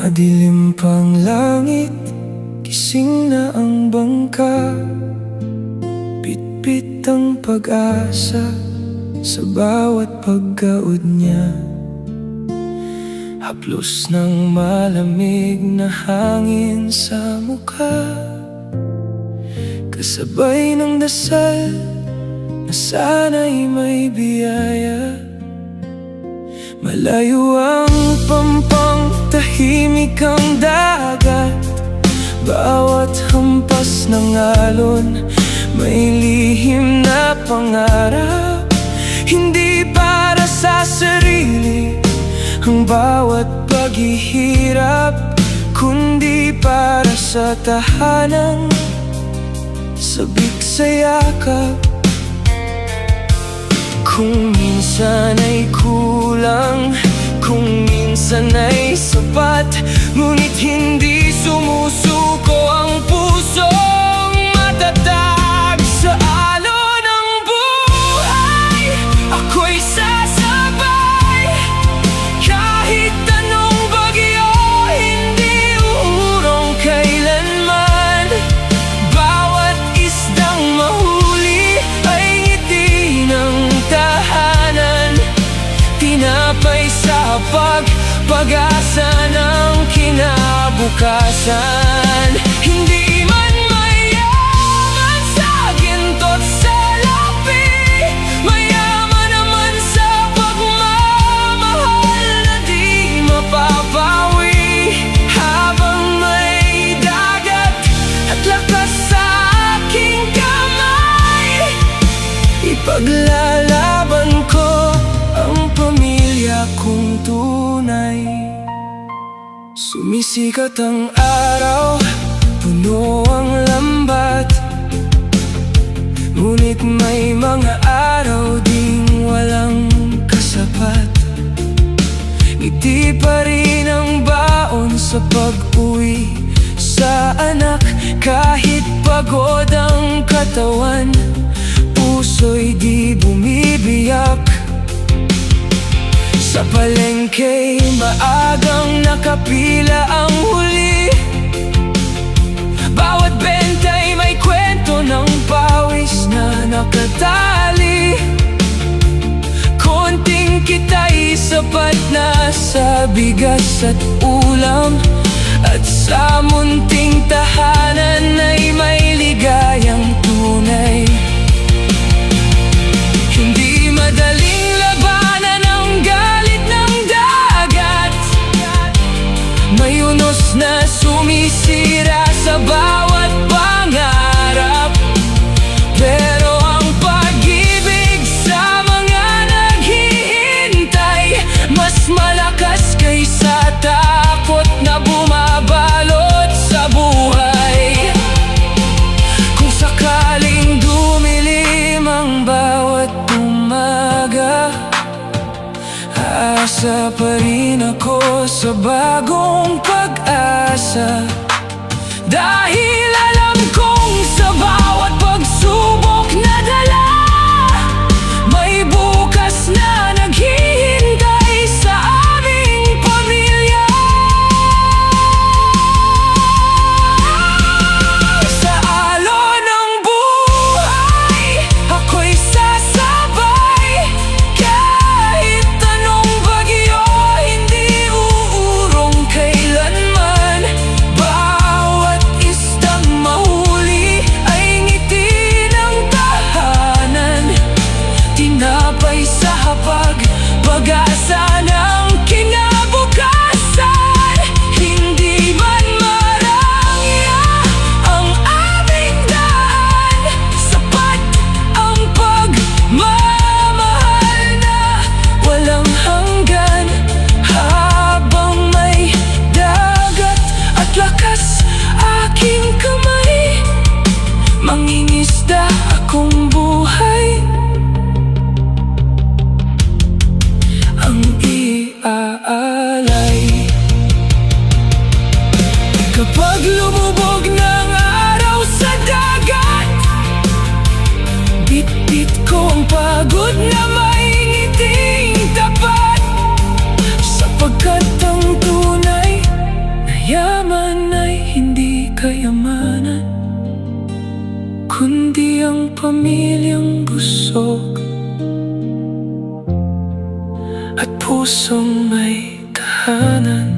Madilim pang langit, gising na ang bangka. Bitbit ang pag-asa sa bawat paggaod niya. Haplos ng malamig na hangin sa mukha, kasabay ng dasal na sana'y may biyaya. Malayo ang pampang, tahimik ang dagat. Bawat hampas ng alon may lihim na pangarap. Hindi para sa sarili ang bawat paghihirap, kundi para sa tahanang sabik sa yakap. Kung minsan ay kulang, kung minsan ay sapat, ngunit hindi sumusuko ang pusong matatag. Sa alon ng buhay, ako'y sasabay. Kahit anong bagyo, hindi uurong kailanman. Bawat isdang mahuli ay ngiti ng tahanan. Tinapay sa pag-asa ng kinabukasan. Hindi man mayaman sa ginto't sa lapi, mayaman naman sa pagmamahal na di mapapawi. Habang may dagat at lakas sa aking kamay, ipaglalaban ko ang pamilya kong tunay. Sumisikat ang araw, puno ang lambat, ngunit may mga araw ding walang kasapat. Ngiti pa rin ang baon sa pag-uwi sa anak. Kahit pagod ang katawan, puso'y di bumibiyak. Sa palengke, maagang nakapila ang huli. Bawat benta'y may kwento ng pawis na nakatali. Konting kita'y sapat na sa bigas at ulam, at sa munting tahanan ay may ligayang tunay. Hindi madaling labanan ang galit ng dagat. May unos na sumisira sa bawat pangarap, pero ang pag-ibig sa mga naghihintay mas malakas kaysa takot na bumabalot sa buhay. Kung sakaling dumilim ang bawat umaga, aasa pa rin ako sa bagong pag-asa. Dahil alam kong sa bawat pagsubok na dala, may bukas na naghihintay sa aming pamilya. Sa alon ng buhay, ako'y sasabay. Kahit anong bagyo, hindi uurong kailanman. Bawat isdang pamilyang busog at pusong may tahanan.